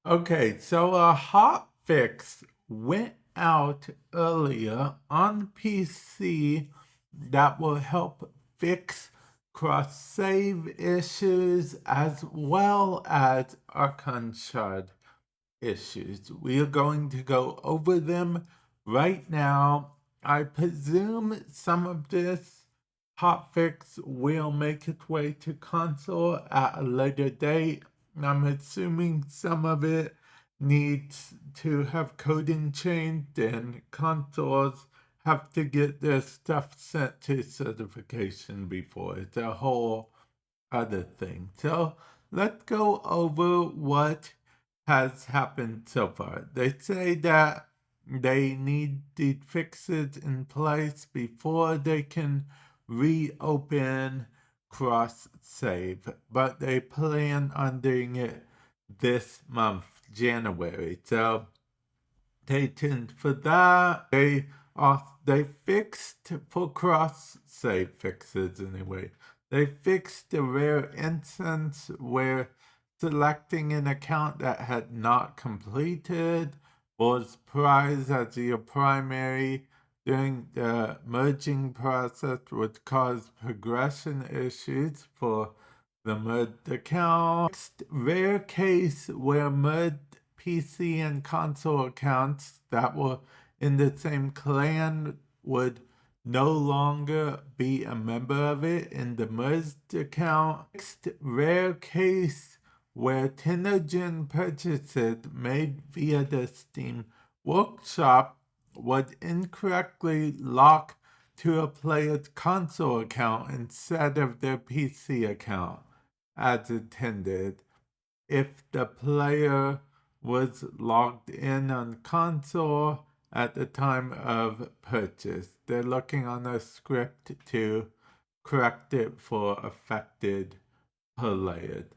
Okay, so a hot fix went out earlier on PC that will help fix cross save issues as well as Archon Shard issues. We are going to go over them right now. I presume some of this hotfix will make its way to console at a later date. I'm assuming some of it needs to have coding changed, and consoles have to get their stuff sent to certification before. It's a whole other thing. So let's go over what has happened so far. They say that they need the fixes in place before they can reopen cross save, but they plan on doing it this month, January. So stay tuned for that. They fixed for cross save fixes anyway. They fixed the rare instance where selecting an account that had not completed was prized as your primary during the merging process would cause progression issues for the merged account. Next rare case where merged PC and console accounts that were in the same clan would no longer be a member of it in the merged account. Next rare case where Tenogen purchases made via the Steam Workshop would incorrectly lock to a player's console account instead of their PC account as intended if the player was logged in on console at the time of purchase. They're looking on a script to correct it for affected players.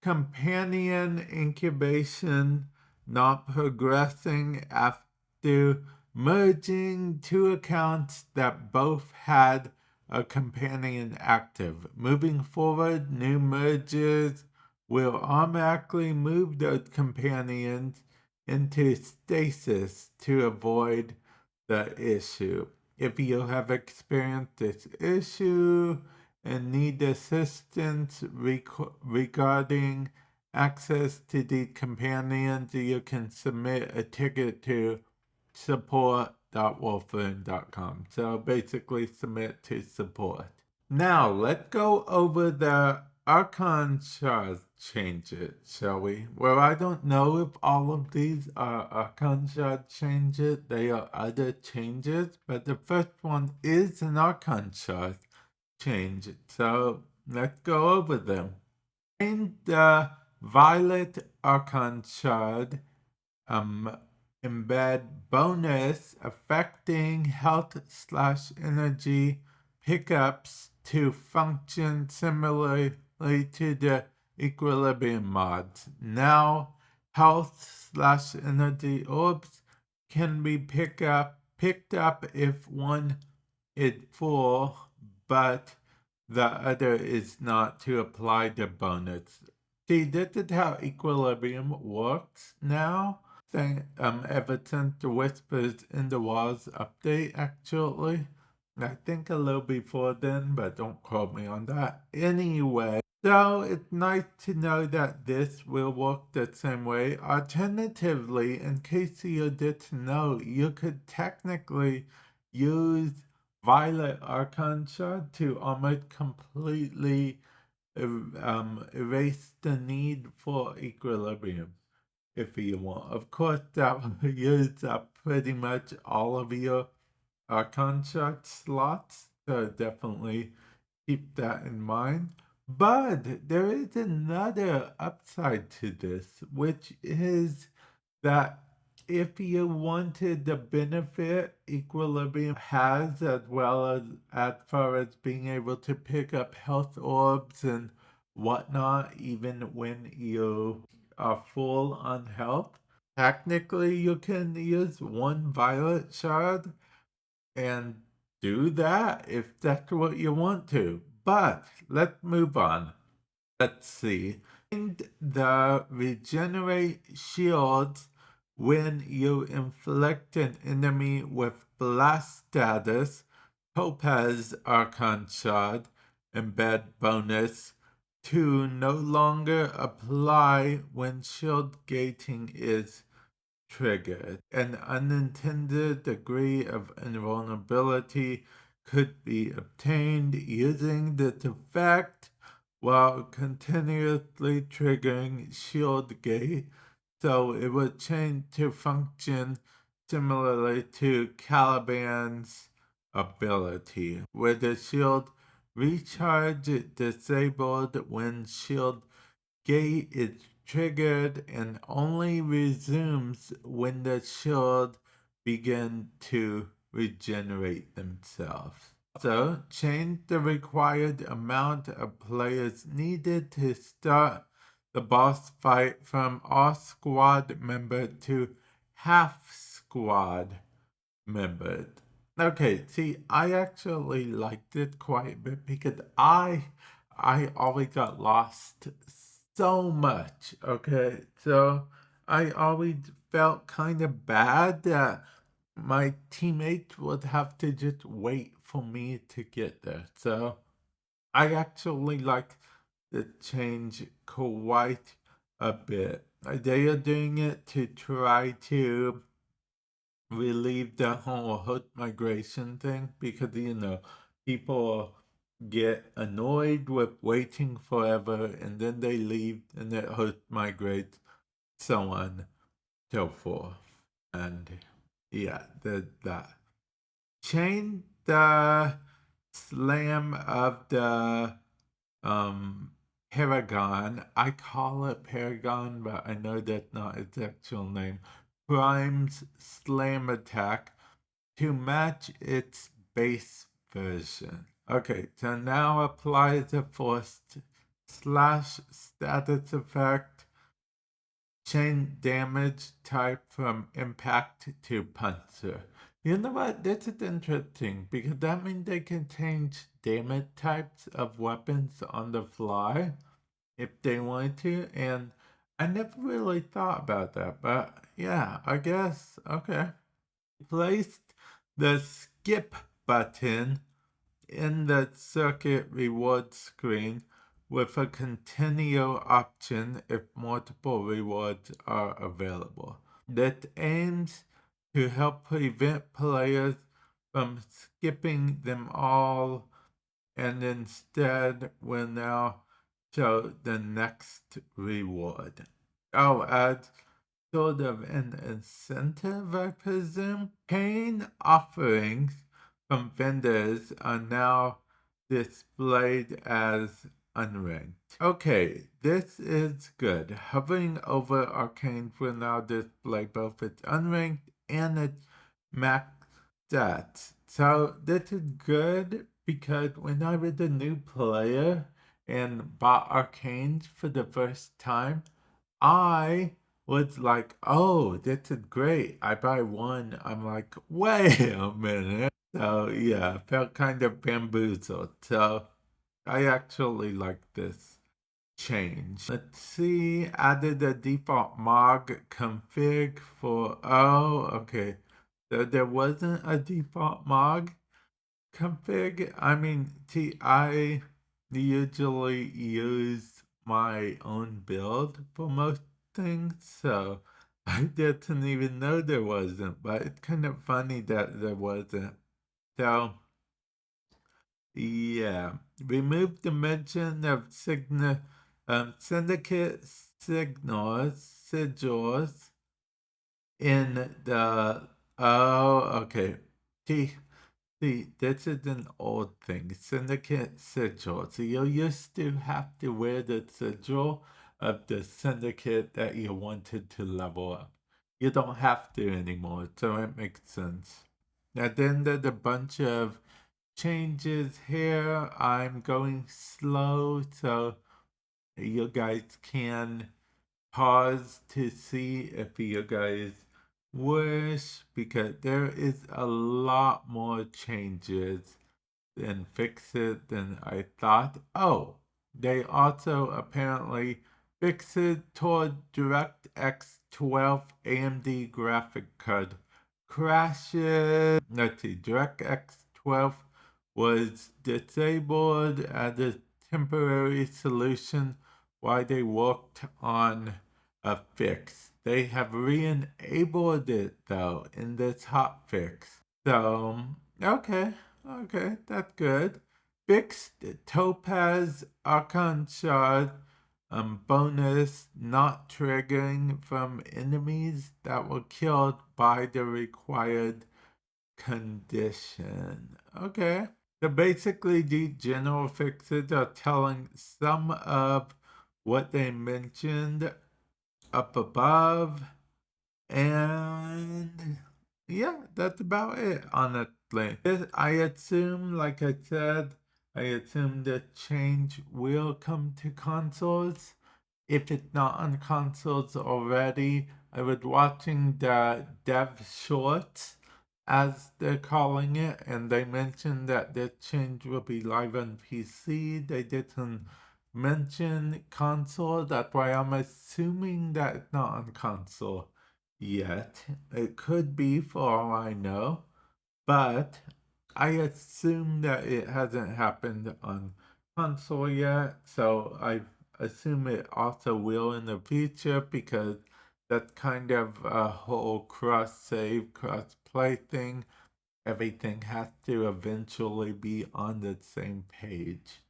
Companion incubation not progressing after merging two accounts that both had a companion active. Moving forward, new mergers will automatically move those companions into stasis to avoid the issue. If you have experienced this issue and need assistance regarding access to the companions, you can submit a ticket to support.warframe.com. So basically submit to support. Now let's go over the Archon Shards changes, shall we? Well, I don't know if all of these are Archon Shard changes. They are other changes, but the first one is an Archon Shard change. So let's go over them. In the Violet Archon Shard, embed bonus affecting health/energy pickups to function similarly to the equilibrium mods. Now, health/energy orbs can be picked up if one is full, but the other is not to apply the bonus. See, this is how equilibrium works now. Ever since the Whispers in the Walls update, actually. I think a little before then, but don't quote me on that. Anyway, so it's nice to know that this will work the same way. Alternatively, in case you didn't know, you could technically use Violet Archon Shard to almost completely erase the need for equilibrium if you want. Of course, that will use up pretty much all of your Archon Shard slots, so definitely keep that in mind. But there is another upside to this, which is that if you wanted the benefit Equilibrium has, as well as far as being able to pick up health orbs and whatnot, even when you are full on health, technically you can use one Violet Shard and do that if that's what you want to. But let's move on. Let's see. And the regenerate shields when you inflict an enemy with blast status, Topaz Archon Shard, embed bonus to no longer apply when shield gating is triggered. An unintended degree of invulnerability could be obtained using this effect while continuously triggering shield gate, so it would change to function similarly to Caliban's ability, where the shield recharge disabled when shield gate is triggered and only resumes when the shield begin to regenerate themselves. Also, change the required amount of players needed to start the boss fight from all squad member to half squad members. Okay, see, I actually liked it quite a bit because I always got lost so much. Okay, so I always felt kind of bad that my teammates would have to just wait for me to get there. So I actually like the change quite a bit. They are doing it to try to relieve the whole hood migration thing because, people get annoyed with waiting forever and then they leave and it hood migrates, so on, so forth. And yeah, that. Change the slam of the Paragon. I call it Paragon, but I know that's not its actual name. Prime's slam attack to match its base version. Okay, so now apply the forced slash status effect. Change damage type from impact to puncture. You know what? This is interesting because that means they can change damage types of weapons on the fly if they want to. And I never really thought about that, but yeah, I guess. Okay. Placed the skip button in the circuit reward screen with a continue option if multiple rewards are available. That aims to help prevent players from skipping them all and instead will now show the next reward. Oh, as sort of an incentive, I presume. Paying offerings from vendors are now displayed as unranked. Okay, this is good. Hovering over Arcane will now display both its unranked and its max stats. So this is good because when I was a new player and bought Arcanes for the first time, I was like, oh, this is great. I buy one. I'm like, wait a minute. So yeah, I felt kind of bamboozled. So I actually like this change. Let's see, added a default MOG config for, oh, okay. So there wasn't a default MOG config. I mean, I usually use my own build for most things, so I didn't even know there wasn't, but it's kind of funny that there wasn't. So, yeah, remove the mention of syndicate sigils in the, oh, okay. See, this is an old thing. Syndicate sigil. So you used to have to wear the sigil of the syndicate that you wanted to level up. You don't have to anymore, so it makes sense. Now then there's a bunch of changes here. I'm going slow, so you guys can pause to see if you guys wish, because there is a lot more changes and fixes than I thought. Oh, they also apparently fixes toward DirectX 12 AMD graphic card crashes. Let's see, DirectX 12 was disabled as a temporary solution while they worked on a fix. They have re-enabled it though in this hotfix. So, okay, that's good. Fixed Topaz Archon Shards bonus not triggering from enemies that were killed by the required condition. Okay. So basically, these general fixes are telling some of what they mentioned up above. And yeah, that's about it, honestly. I assume, like I said, I assume the change will come to consoles. If it's not on consoles already, I was watching the dev shorts, as they're calling it, and they mentioned that the change will be live on PC. They didn't mention console. That's why I'm assuming that it's not on console yet. It could be for all I know, but I assume that it hasn't happened on console yet, so I assume it also will in the future because that's kind of a whole cross save, cross play thing. Everything has to eventually be on the same page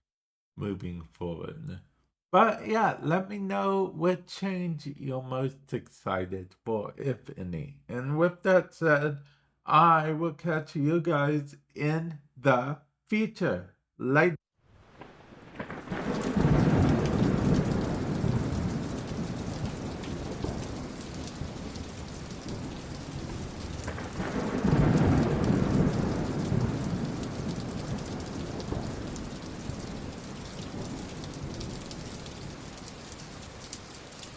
moving forward. But yeah, let me know what change you're most excited for, if any. And with that said, I will catch you guys in the future. Later.